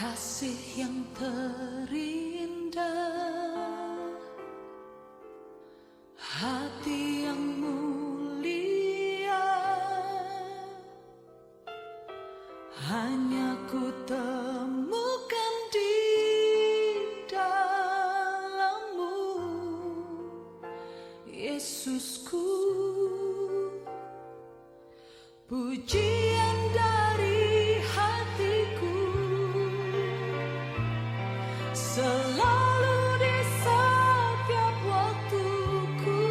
kasih yang terindah, hati yang mulia, hanya ku temukan di dalam-Mu, Yesusku. Pujian dari hatiku selalu di setiap waktuku,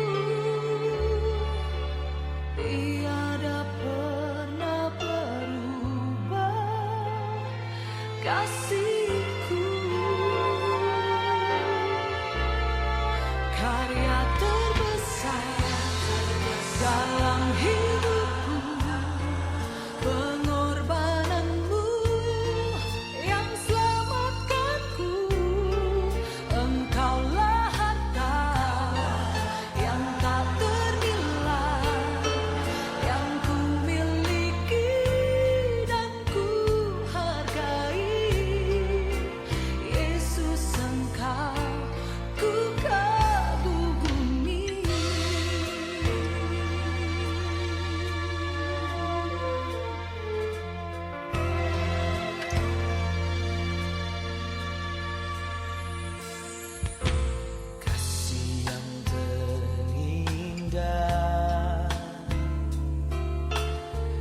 tiada pernah berubah kasihku. Karya terbesar dalam hidupku, pengorbananmu yang selamatkanku. Engkaulah harta yang tak ternilai, yang ku miliki dan ku hargai. Yesus, Engkau ku kagumi. Kasih yang terindah,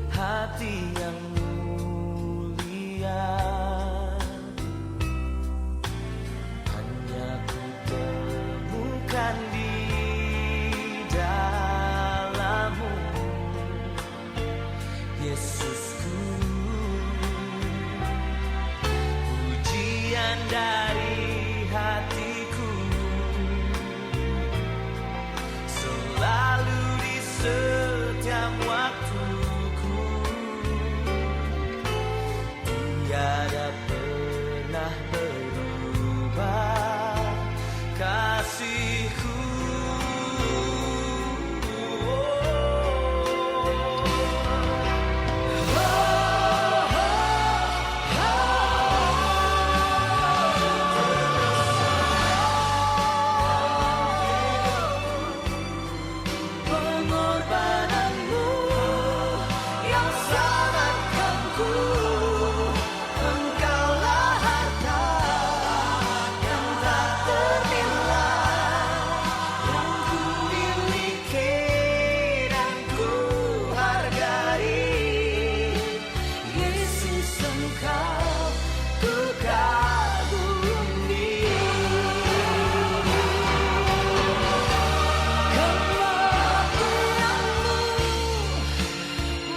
hati yang mulia, hanya ku temukan di dalam-Mu, Yesusku. Pujian dari hatiku selalu di setiap waktuku, tiada pernah berubah kasihku. Pengorbananmu yang selamatkanku. Engkaulah harta yang tak ternilai, yang ku miliki dan ku hargai. Yesus, Engkau ku kagumi. Kematian-Mu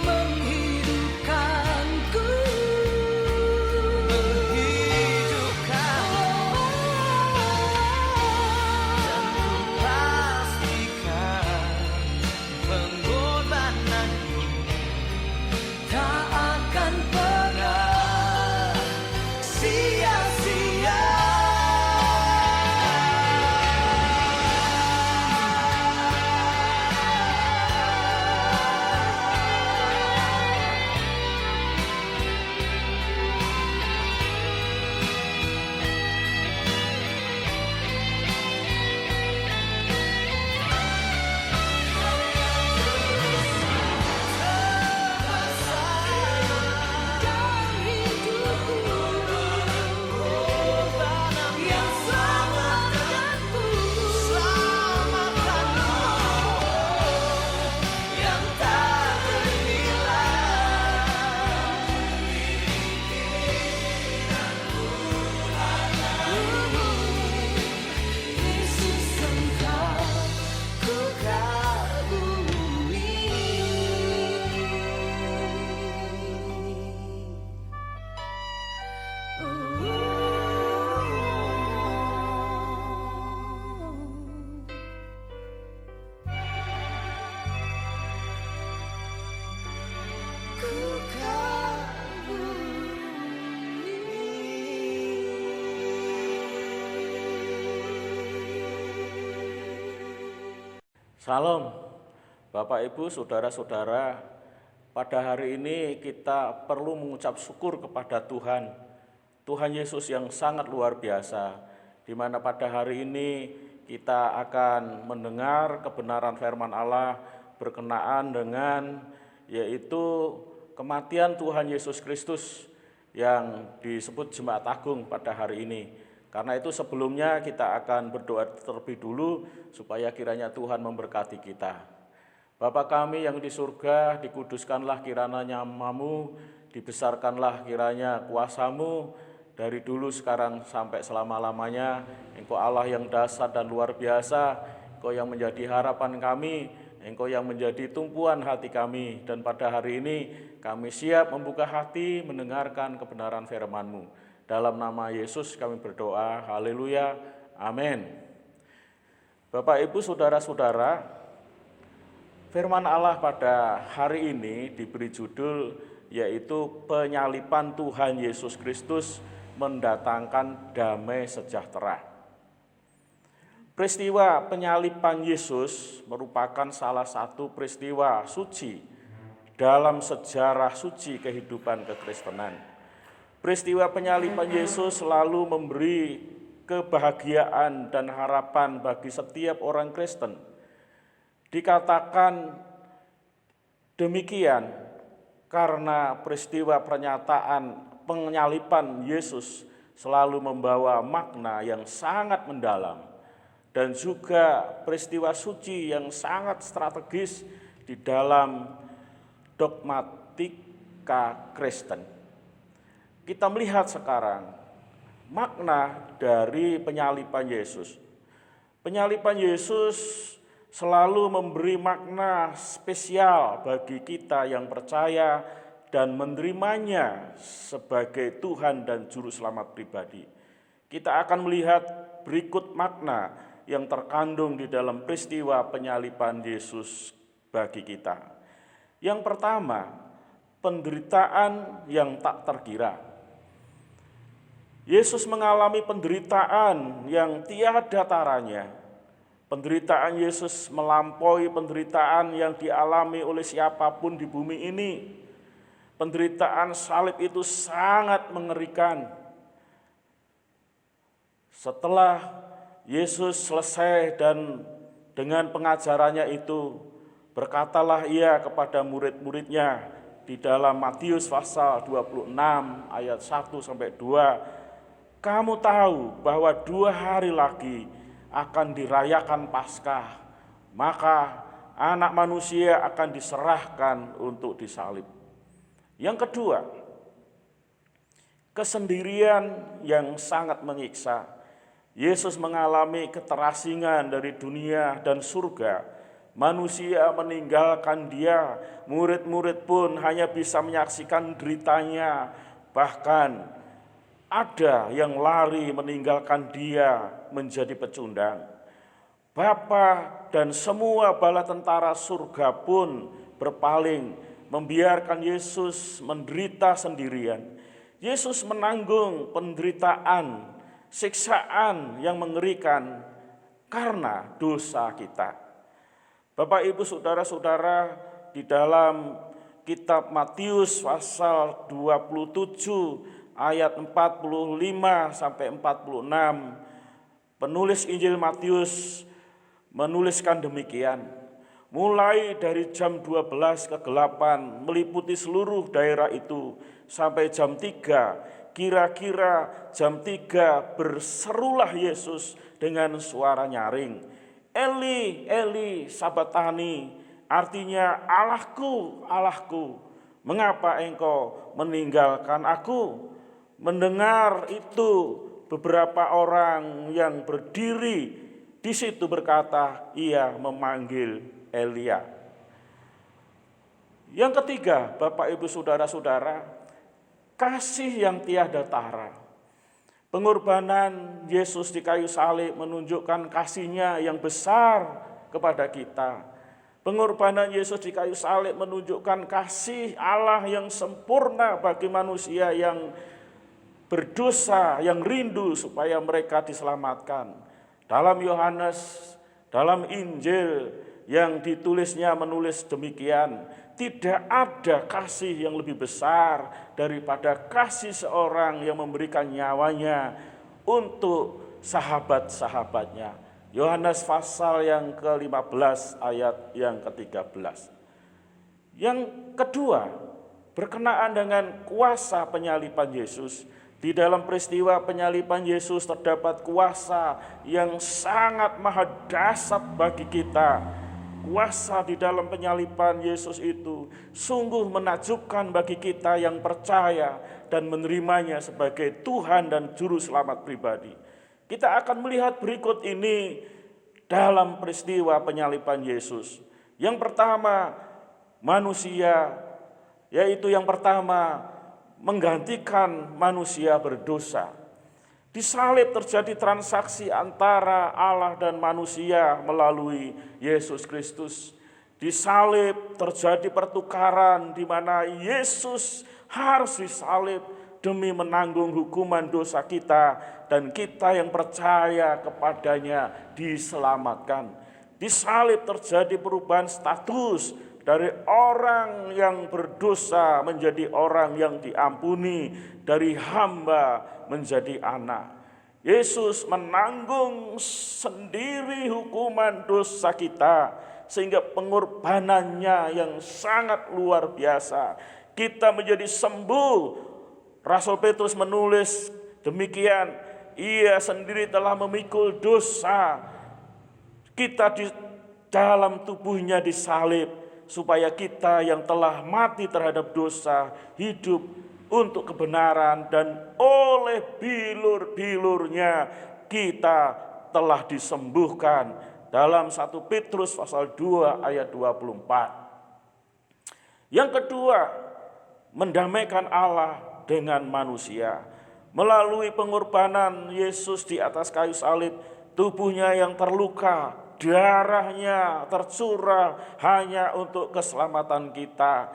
menghidupkanku, dan ku pastikan pengorbananmu tak akan pernah sia-sia. Dalam hidupku, yang selamatkanku, yang tak ternilai. Yesus, Engkau ku kagumi. Salam, Bapak Ibu, saudara-saudara. Pada hari ini kita perlu mengucap syukur kepada Tuhan Tuhan Yesus yang sangat luar biasa, di mana pada hari ini kita akan mendengar kebenaran firman Allah berkenaan dengan yaitu kematian Tuhan Yesus Kristus yang disebut Jemaat Agung pada hari ini. Karena itu sebelumnya kita akan berdoa terlebih dulu supaya kiranya Tuhan memberkati kita. Bapa kami yang di surga, dikuduskanlah kiranya namamu, dibesarkanlah kiranya kuasamu, dari dulu sekarang sampai selama-lamanya. Engkau Allah yang dahsyat dan luar biasa, Engkau yang menjadi harapan kami, Engkau yang menjadi tumpuan hati kami. Dan pada hari ini kami siap membuka hati mendengarkan kebenaran firman-Mu. Dalam nama Yesus kami berdoa, haleluya, amin. Bapak, Ibu, Saudara-saudara, firman Allah pada hari ini diberi judul yaitu penyaliban Tuhan Yesus Kristus mendatangkan damai sejahtera. Peristiwa penyaliban Yesus merupakan salah satu peristiwa suci dalam sejarah suci kehidupan kekristenan. Peristiwa penyaliban Yesus selalu memberi kebahagiaan dan harapan bagi setiap orang Kristen. Dikatakan demikian karena peristiwa pernyataan penyaliban Yesus selalu membawa makna yang sangat mendalam dan juga peristiwa suci yang sangat strategis di dalam dogmatika Kristen. Kita melihat sekarang makna dari penyaliban Yesus. Penyaliban Yesus selalu memberi makna spesial bagi kita yang percaya dan menerimanya sebagai Tuhan dan Juru Selamat pribadi. Kita akan melihat berikut makna yang terkandung di dalam peristiwa penyaliban Yesus bagi kita. Yang pertama, penderitaan yang tak terkira. Yesus mengalami penderitaan yang tiada taranya. Penderitaan Yesus melampaui penderitaan yang dialami oleh siapapun di bumi ini. Penderitaan salib itu sangat mengerikan. Setelah Yesus selesai dan dengan pengajarannya itu, berkatalah ia kepada murid-muridnya di dalam Matius pasal 26 ayat 1 sampai 2. Kamu tahu bahwa 2 hari lagi akan dirayakan Paskah, maka Anak Manusia akan diserahkan untuk disalib. Yang kedua, kesendirian yang sangat menyiksa. Yesus mengalami keterasingan dari dunia dan surga. Manusia meninggalkan dia, murid-murid pun hanya bisa menyaksikan deritanya, bahkan ada yang lari meninggalkan dia menjadi pecundang. Bapa dan semua bala tentara surga pun berpaling, membiarkan Yesus menderita sendirian. Yesus menanggung penderitaan, siksaan yang mengerikan karena dosa kita. Bapak, Ibu, Saudara-saudara, di dalam kitab Matius pasal 27 ayat 45 sampai 46, penulis Injil Matius menuliskan demikian. Mulai dari jam 12 kegelapan meliputi seluruh daerah itu sampai jam 3, kira-kira jam 3 berserulah Yesus dengan suara nyaring, Eli, Eli, sabatani, artinya Allahku, Allahku, mengapa engkau meninggalkan aku? Mendengar itu, beberapa orang yang berdiri di situ berkata, ia memanggil Elia. Yang ketiga, Bapak, Ibu, Saudara-saudara, kasih yang tiada tara. Pengorbanan Yesus di kayu salib menunjukkan kasih-Nya yang besar kepada kita. Pengorbanan Yesus di kayu salib menunjukkan kasih Allah yang sempurna bagi manusia yang berdosa, yang rindu supaya mereka diselamatkan. Dalam Yohanes, dalam Injil yang ditulisnya menulis demikian, tidak ada kasih yang lebih besar daripada kasih seorang yang memberikan nyawanya untuk sahabat-sahabatnya. Yohanes pasal yang ke-15 ayat yang ke-13. Yang kedua, berkenaan dengan kuasa penyaliban Yesus. Di dalam peristiwa penyaliban Yesus terdapat kuasa yang sangat maha dahsyat bagi kita. Kuasa di dalam penyaliban Yesus itu sungguh menakjubkan bagi kita yang percaya dan menerimanya sebagai Tuhan dan Juru Selamat pribadi. Kita akan melihat berikut ini dalam peristiwa penyaliban Yesus. Yang pertama, manusia, yaitu yang pertama menggantikan manusia berdosa. Di salib terjadi transaksi antara Allah dan manusia melalui Yesus Kristus. Di salib terjadi pertukaran di mana Yesus harus disalib demi menanggung hukuman dosa kita, dan kita yang percaya kepadanya diselamatkan. Di salib terjadi perubahan status dari orang yang berdosa menjadi orang yang diampuni, dari hamba menjadi anak. Yesus menanggung sendiri hukuman dosa kita, sehingga pengorbanannya yang sangat luar biasa, kita menjadi sembuh. Rasul Petrus menulis demikian, ia sendiri telah memikul dosa kita di dalam tubuhnya disalib, supaya kita yang telah mati terhadap dosa hidup untuk kebenaran, dan oleh bilur-bilurnya kita telah disembuhkan. Dalam 1 Petrus pasal 2 ayat 24. Yang kedua, mendamaikan Allah dengan manusia. Melalui pengorbanan Yesus di atas kayu salib, tubuhnya yang terluka, darahnya tercurah hanya untuk keselamatan kita.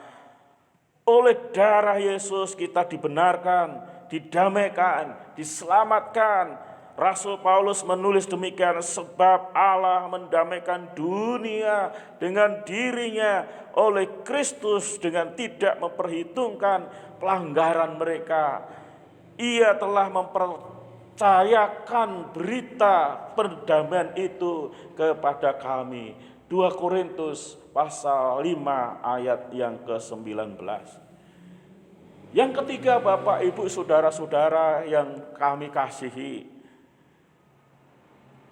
Oleh darah Yesus kita dibenarkan, didamaikan, diselamatkan. Rasul Paulus menulis demikian, sebab Allah mendamaikan dunia dengan dirinya oleh Kristus dengan tidak memperhitungkan pelanggaran mereka. Ia telah mempercayakan berita perdamaian itu kepada kami. 2 Korintus pasal 5 ayat yang ke-19. Yang ketiga, Bapak, Ibu, Saudara-saudara yang kami kasihi,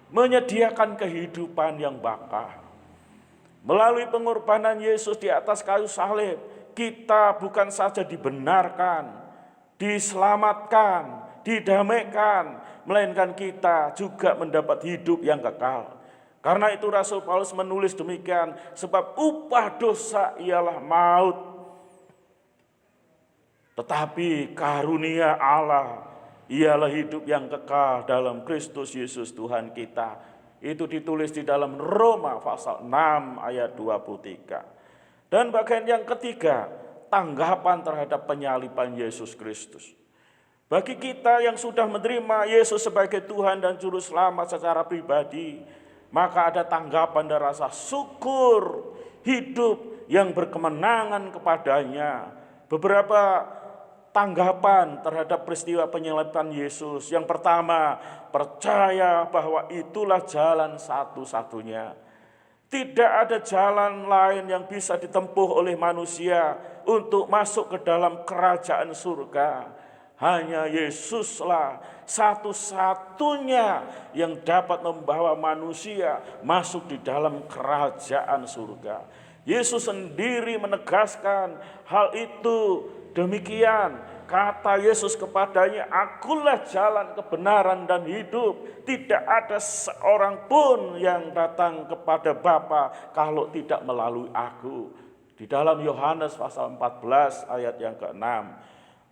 menyediakan kehidupan yang bakal. Melalui pengorbanan Yesus di atas kayu salib, kita bukan saja dibenarkan, diselamatkan, didamaikan, melainkan kita juga mendapat hidup yang kekal. Karena itu Rasul Paulus menulis demikian, sebab upah dosa ialah maut, tetapi karunia Allah ialah hidup yang kekal dalam Kristus Yesus Tuhan kita. Itu ditulis di dalam Roma pasal 6 ayat 23. Dan bagian yang ketiga, tanggapan terhadap penyaliban Yesus Kristus. Bagi kita yang sudah menerima Yesus sebagai Tuhan dan Juru Selamat secara pribadi, maka ada tanggapan dan rasa syukur hidup yang berkemenangan kepadanya. Beberapa tanggapan terhadap peristiwa penyaliban Yesus. Yang pertama, percaya bahwa itulah jalan satu-satunya. Tidak ada jalan lain yang bisa ditempuh oleh manusia untuk masuk ke dalam kerajaan surga. Hanya Yesuslah satu-satunya yang dapat membawa manusia masuk di dalam kerajaan surga. Yesus sendiri menegaskan hal itu. Demikian kata Yesus kepadanya, akulah jalan, kebenaran, dan hidup. Tidak ada seorang pun yang datang kepada Bapa kalau tidak melalui aku. Di dalam Yohanes pasal 14 ayat yang ke-6.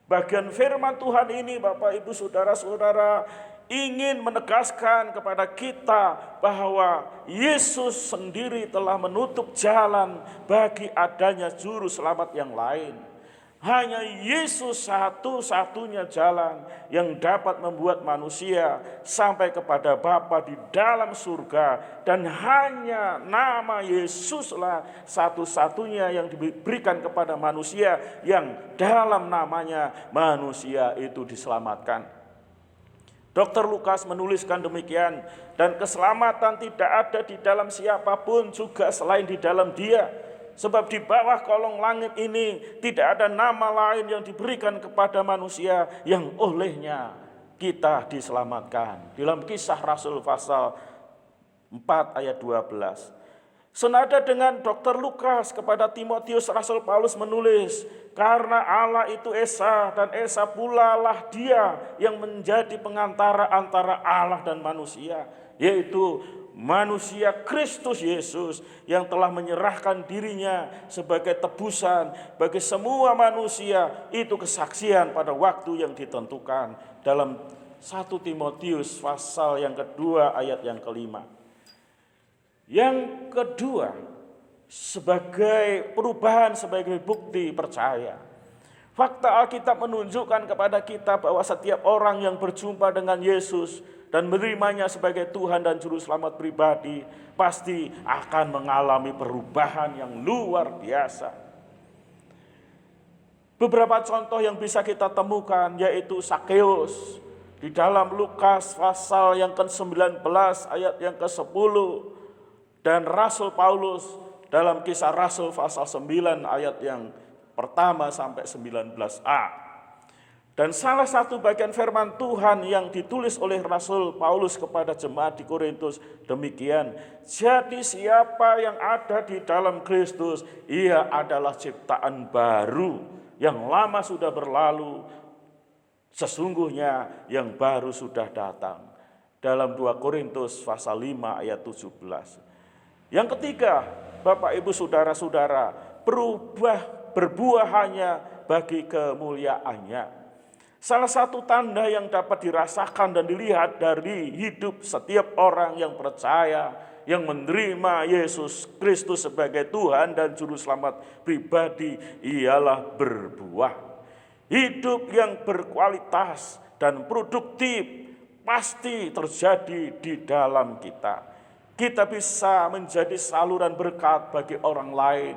Bagian firman Tuhan ini, Bapak, Ibu, Saudara-saudara, ingin menegaskan kepada kita bahwa Yesus sendiri telah menutup jalan bagi adanya juru selamat yang lain. Hanya Yesus satu-satunya jalan yang dapat membuat manusia sampai kepada Bapa di dalam surga. Dan hanya nama Yesuslah satu-satunya yang diberikan kepada manusia, yang dalam namanya manusia itu diselamatkan. Dr. Lukas menuliskan demikian, dan keselamatan tidak ada di dalam siapapun juga selain di dalam Dia. Sebab di bawah kolong langit ini tidak ada nama lain yang diberikan kepada manusia yang olehnya kita diselamatkan. Dalam Kisah Rasul pasal 4 ayat 12. Senada dengan Dr. Lukas kepada Timotius, Rasul Paulus menulis, karena Allah itu Esa, dan Esa pula lah Dia yang menjadi pengantara antara Allah dan manusia, yaitu manusia Kristus Yesus yang telah menyerahkan dirinya sebagai tebusan bagi semua manusia. Itu kesaksian pada waktu yang ditentukan. Dalam 1 Timotius pasal yang kedua ayat yang kelima. Yang kedua, sebagai perubahan, sebagai bukti percaya. Fakta Alkitab menunjukkan kepada kita bahwa setiap orang yang berjumpa dengan Yesus dan menerimanya sebagai Tuhan dan Juru Selamat pribadi pasti akan mengalami perubahan yang luar biasa. Beberapa contoh yang bisa kita temukan yaitu Sakeus di dalam Lukas pasal yang ke-19 ayat yang ke-10, dan Rasul Paulus dalam Kisah Rasul pasal 9 ayat yang pertama sampai 19a. Dan salah satu bagian firman Tuhan yang ditulis oleh Rasul Paulus kepada jemaat di Korintus demikian, jadi siapa yang ada di dalam Kristus, ia adalah ciptaan baru, yang lama sudah berlalu, sesungguhnya yang baru sudah datang. Dalam 2 Korintus pasal 5 ayat 17. Yang ketiga, Bapak Ibu Saudara-saudara, berbuah hanya bagi kemuliaannya. Salah satu tanda yang dapat dirasakan dan dilihat dari hidup setiap orang yang percaya, yang menerima Yesus Kristus sebagai Tuhan dan Juru Selamat pribadi, ialah berbuah. Hidup yang berkualitas dan produktif pasti terjadi di dalam kita. Kita bisa menjadi saluran berkat bagi orang lain.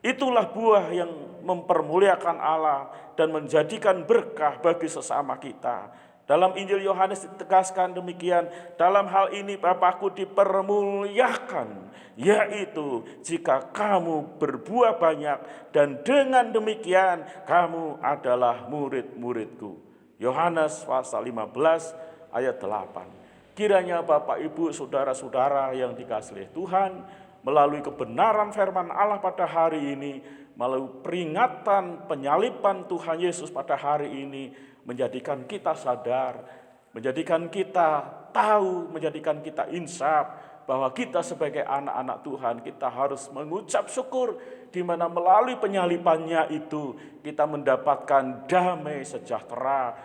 Itulah buah yang mempermuliakan Allah dan menjadikan berkah bagi sesama kita. Dalam Injil Yohanes ditegaskan demikian, dalam hal ini Bapakku dipermuliakan, yaitu jika kamu berbuah banyak, dan dengan demikian kamu adalah murid-muridku. Yohanes pasal 15 ayat 8. Kiranya Bapak Ibu Saudara-saudara yang dikasihi Tuhan, melalui kebenaran firman Allah pada hari ini, melalui peringatan penyaliban Tuhan Yesus pada hari ini, menjadikan kita sadar, menjadikan kita tahu, menjadikan kita insaf bahwa kita sebagai anak-anak Tuhan, kita harus mengucap syukur, di mana melalui penyalibannya itu kita mendapatkan damai sejahtera,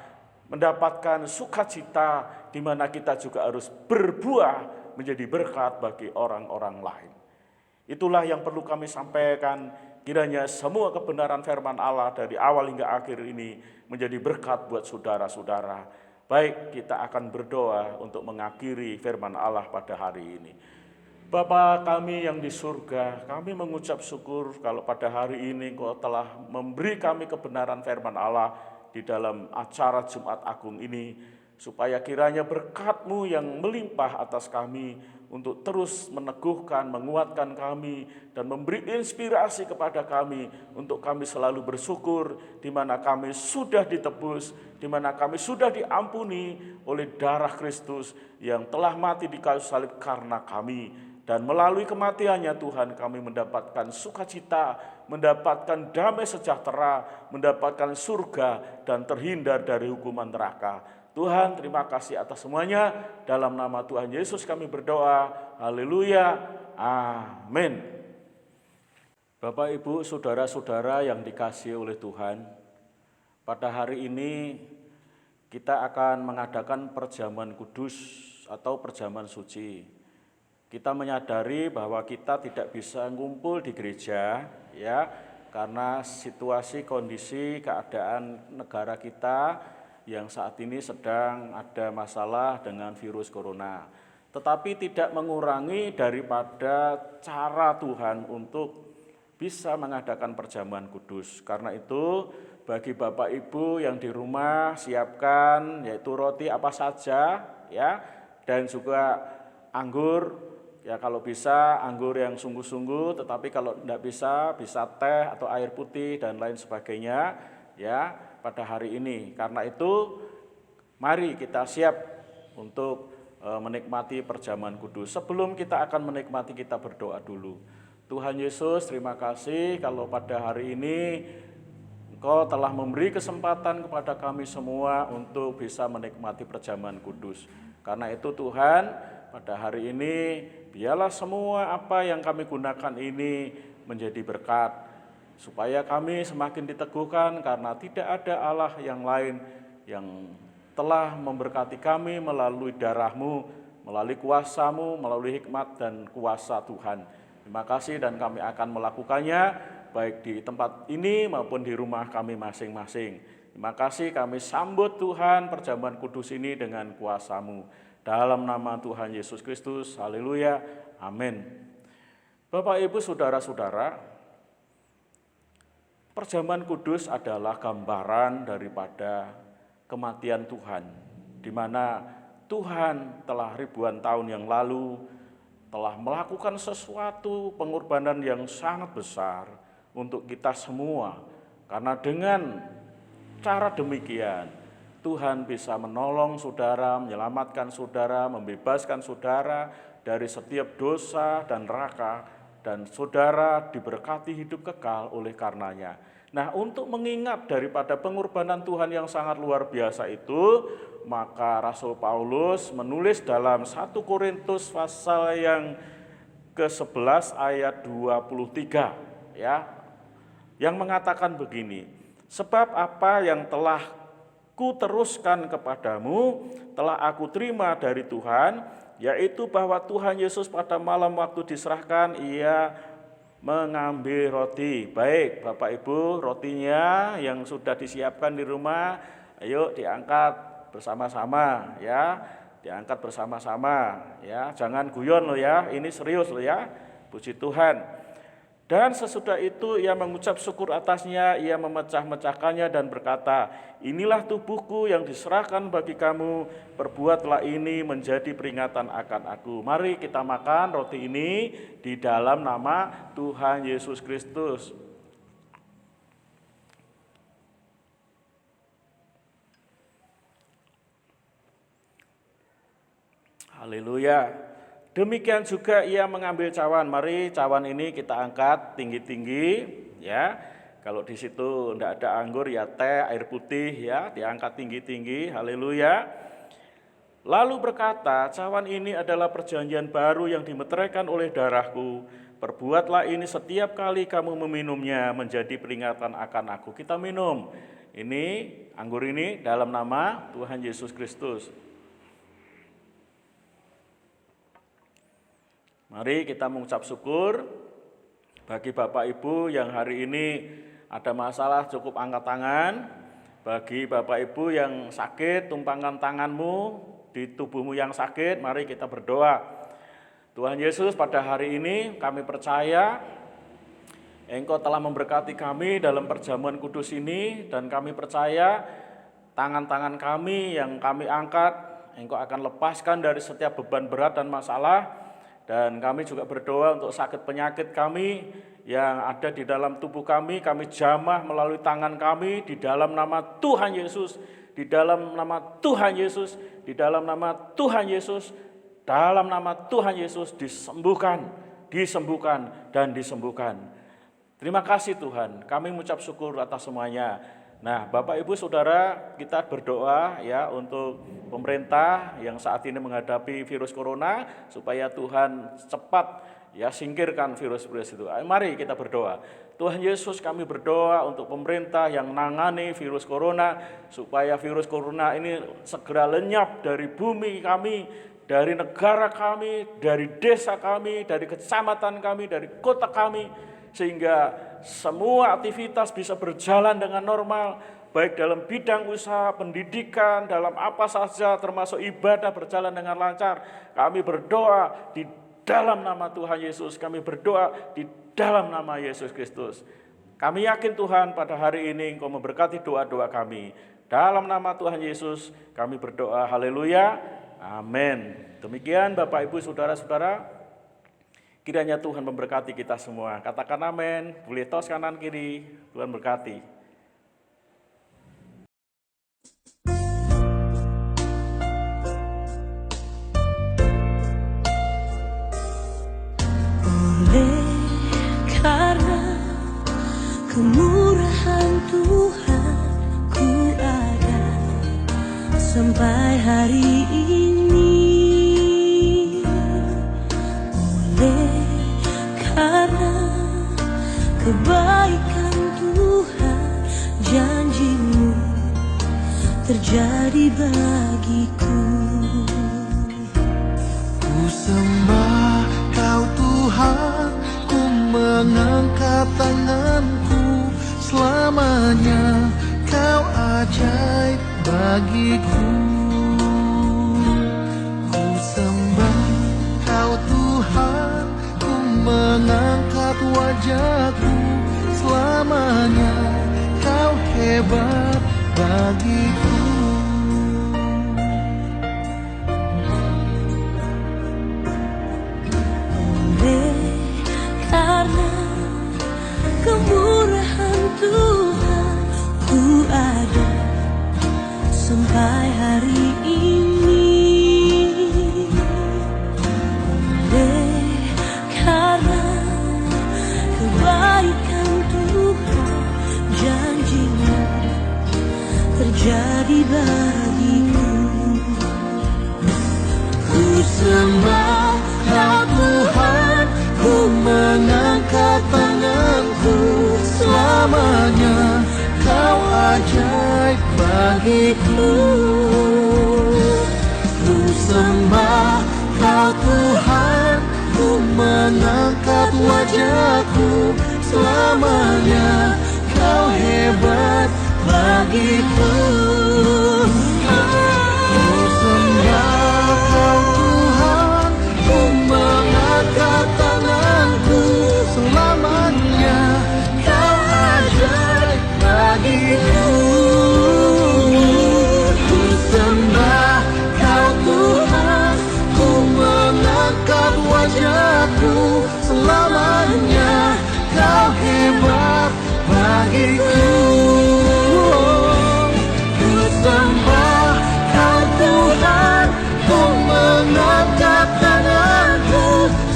mendapatkan sukacita, di mana kita juga harus berbuah menjadi berkat bagi orang-orang lain. Itulah yang perlu kami sampaikan. Kiranya semua kebenaran firman Allah dari awal hingga akhir ini menjadi berkat buat saudara-saudara. Baik, kita akan berdoa untuk mengakhiri firman Allah pada hari ini. Bapa kami yang di surga, kami mengucap syukur kalau pada hari ini Engkau telah memberi kami kebenaran firman Allah di dalam acara Jumat Agung ini, supaya kiranya berkat-Mu yang melimpah atas kami untuk terus meneguhkan, menguatkan kami, dan memberi inspirasi kepada kami untuk kami selalu bersyukur di mana kami sudah ditebus, di mana kami sudah diampuni oleh darah Kristus yang telah mati di kayu salib karena kami. Dan melalui kematiannya Tuhan, kami mendapatkan sukacita, mendapatkan damai sejahtera, mendapatkan surga, dan terhindar dari hukuman neraka. Tuhan, terima kasih atas semuanya. Dalam nama Tuhan Yesus kami berdoa. Haleluya. Amin. Bapak, Ibu, saudara-saudara yang dikasihi oleh Tuhan, pada hari ini kita akan mengadakan perjamuan kudus atau perjamuan suci. Kita menyadari bahwa kita tidak bisa ngumpul di gereja, ya, karena situasi, kondisi, keadaan negara kita yang saat ini sedang ada masalah dengan virus corona. Tetapi tidak mengurangi daripada cara Tuhan untuk bisa mengadakan perjamuan kudus. Karena itu bagi Bapak Ibu yang di rumah siapkan yaitu roti apa saja ya, dan juga anggur. Ya kalau bisa anggur yang sungguh-sungguh, tetapi kalau tidak bisa teh atau air putih dan lain sebagainya ya pada hari ini. Karena itu mari kita siap untuk menikmati perjamuan kudus. Sebelum kita akan menikmati, kita berdoa dulu. Tuhan Yesus, terima kasih kalau pada hari ini Engkau telah memberi kesempatan kepada kami semua untuk bisa menikmati perjamuan kudus. Karena itu Tuhan, pada hari ini biarlah semua apa yang kami gunakan ini menjadi berkat, supaya kami semakin diteguhkan karena tidak ada Allah yang lain yang telah memberkati kami melalui darah-Mu, melalui kuasa-Mu, melalui hikmat dan kuasa Tuhan. Terima kasih dan kami akan melakukannya baik di tempat ini maupun di rumah kami masing-masing. Terima kasih, kami sambut Tuhan perjamuan kudus ini dengan kuasa-Mu. Dalam nama Tuhan Yesus Kristus, haleluya, amin. Bapak, Ibu, Saudara-saudara, perjamuan kudus adalah gambaran daripada kematian Tuhan, di mana Tuhan telah ribuan tahun yang lalu telah melakukan sesuatu pengorbanan yang sangat besar untuk kita semua. Karena dengan cara demikian, Tuhan bisa menolong saudara, menyelamatkan saudara, membebaskan saudara dari setiap dosa dan neraka, dan saudara diberkati hidup kekal oleh karenanya. Nah, untuk mengingat daripada pengorbanan Tuhan yang sangat luar biasa itu, maka Rasul Paulus menulis dalam 1 Korintus pasal yang ke-11 ayat 23 ya, yang mengatakan begini, sebab apa yang telah kuteruskan kepadamu telah aku terima dari Tuhan, yaitu bahwa Tuhan Yesus pada malam waktu diserahkan, ia mengambil roti. Baik Bapak Ibu, rotinya yang sudah disiapkan di rumah, ayo diangkat bersama-sama ya, diangkat bersama-sama ya, jangan guyon loh ya, ini serius loh ya, puji Tuhan. Dan sesudah itu ia mengucap syukur atasnya, ia memecah-mecahkannya dan berkata, inilah tubuhku yang diserahkan bagi kamu, perbuatlah ini menjadi peringatan akan aku. Mari kita makan roti ini di dalam nama Tuhan Yesus Kristus. Haleluya. Demikian juga ia mengambil cawan. Mari cawan ini kita angkat tinggi-tinggi ya. Kalau di situ tidak ada anggur ya teh, air putih ya, diangkat tinggi-tinggi. Haleluya. Lalu berkata, cawan ini adalah perjanjian baru yang dimeteraikan oleh darahku. Perbuatlah ini setiap kali kamu meminumnya menjadi peringatan akan aku. Kita minum ini anggur ini dalam nama Tuhan Yesus Kristus. Mari kita mengucap syukur bagi Bapak Ibu yang hari ini ada masalah, cukup angkat tangan. Bagi Bapak Ibu yang sakit, tumpangkan tanganmu di tubuhmu yang sakit, mari kita berdoa. Tuhan Yesus, pada hari ini kami percaya Engkau telah memberkati kami dalam perjamuan kudus ini, dan kami percaya tangan-tangan kami yang kami angkat, Engkau akan lepaskan dari setiap beban berat dan masalah. Dan kami juga berdoa untuk sakit penyakit kami yang ada di dalam tubuh kami jamah melalui tangan kami di dalam nama Tuhan Yesus, di dalam nama Tuhan Yesus, di dalam nama Tuhan Yesus, dalam nama Tuhan Yesus disembuhkan, disembuhkan, dan disembuhkan. Terima kasih Tuhan, kami mengucap syukur atas semuanya. Nah, Bapak Ibu Saudara, kita berdoa ya untuk pemerintah yang saat ini menghadapi virus corona supaya Tuhan cepat ya singkirkan virus-virus itu. Mari kita berdoa. Tuhan Yesus, kami berdoa untuk pemerintah yang menangani virus corona supaya virus corona ini segera lenyap dari bumi kami, dari negara kami, dari desa kami, dari kecamatan kami, dari kota kami, sehingga semua aktivitas bisa berjalan dengan normal, baik dalam bidang usaha, pendidikan, dalam apa saja, termasuk ibadah berjalan dengan lancar. Kami berdoa di dalam nama Tuhan Yesus, kami berdoa di dalam nama Yesus Kristus. Kami yakin Tuhan pada hari ini Engkau memberkati doa-doa kami. Dalam nama Tuhan Yesus kami berdoa, haleluya, amin. Demikian Bapak Ibu Saudara-saudara, kiranya Tuhan memberkati kita semua. Katakan amin, boleh tos kanan kiri, Tuhan berkati. Oleh karena kemurahan Tuhan ku ada sampai hari ini. Oleh karena kebaikan Tuhan, janji-Mu terjadi bagiku. Ku sembah Kau Tuhan, ku mengangkat tanganku, selamanya Kau ajaib bagiku. Ku sembah Kau Tuhan, ku mengangkat wajahku, selamanya Kau hebat bagiku. Karena kemurahan Tuhan ku ada sampai hari ini. Oleh karena kebaikan Tuhan, janji-Mu terjadi bagiku. Ku sembah Kau Tuhan, ku mengangkat tanganku, selamanya Kau ajaib bagiku. Ku sembah Kau Tuhan, ku mengangkat wajahku, selamanya Kau hebat bagiku. Ku sembah Kau Tuhan, ku mengangkat tanganku, selamanya Kau ajaib bagiku. Ku sembah Kau Tuhan, ku mengangkat wajahku, selamanya Kau hebat bagiku. Ku sembah Kau Tuhan, ku mengangkat tanganku,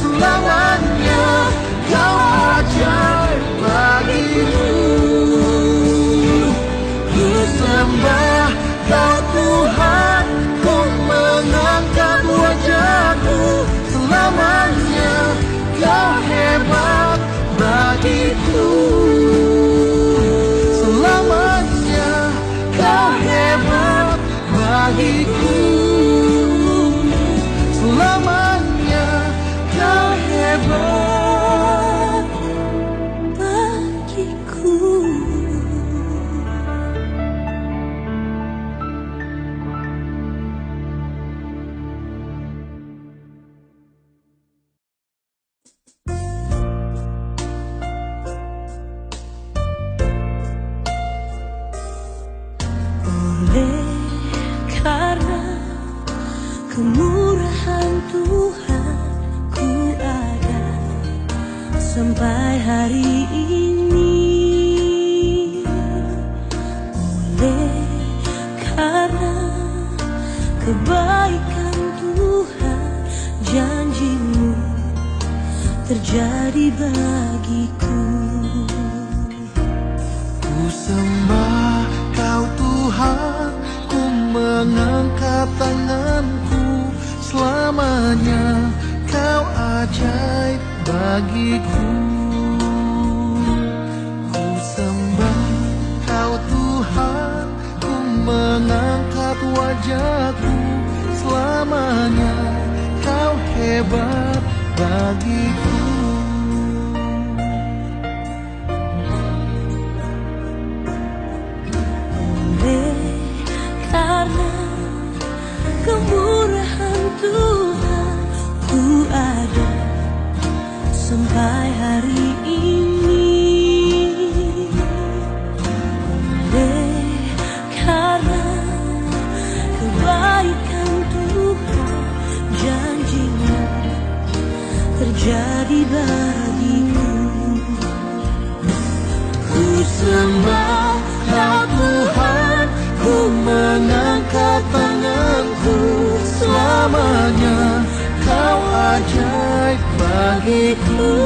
selamanya Kau ajaib bagiku. Ku sembah Kau Tuhan, ku mengangkat wajahku, selamanya Kau hebat bagiku. Selamanya Kau hebat bagiku. Selamanya Kau hebat Bagiku. Oleh karena kemurahan Tuhan ku ada sampai hari ini. Oleh karena kebaikan Tuhan, janji-Mu terjadi bagiku. Ku sembah Kau Tuhan, ku mengangkat tanganku, selamanya Kau ajaib bagiku. Ku sembah Kau Tuhan, ku mengangkat wajahku, selamanya Kau hebat bagiku. kemurahan Tuhan ku ada sampai hari ini. Oleh karena kebaikan Tuhan, janji-Mu terjadi bagiku. Ku sembah Kau Tuhan, ku mengangkat tanganku. Selamanya Kau ajaib bagiku.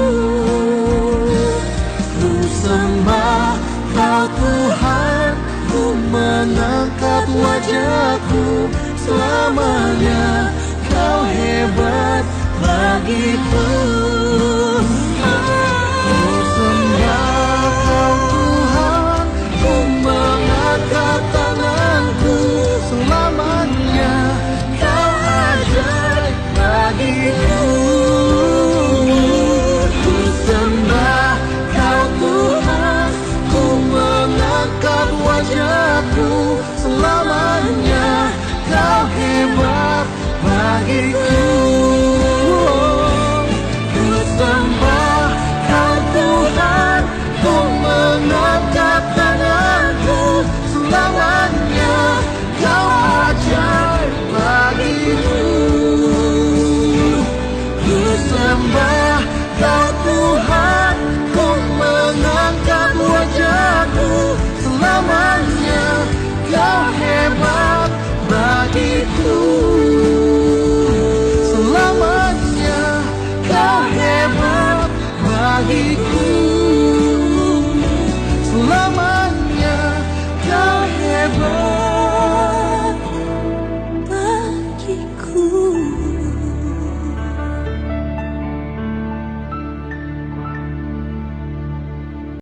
Ku sembah Kau Tuhan, ku mengangkat wajahku. Selamanya Kau hebat bagiku. Ku sembah Kau Tuhan, ku mengangkat tanganku. Selamanya Kau ajaib bagiku. Ku sembah Kau Tuhan, ku mengangkat wajahku. Selamanya Kau hebat bagiku. Ku sembah Kau Tuhan, ku mengangkat tanganku. Selamanya Kau ajaib bagiku. Ku sembah Kau Tuhan, ku mengangkat wajahku. Selamanya Kau hebat bagiku. Selamanya Kau hebat bagiku.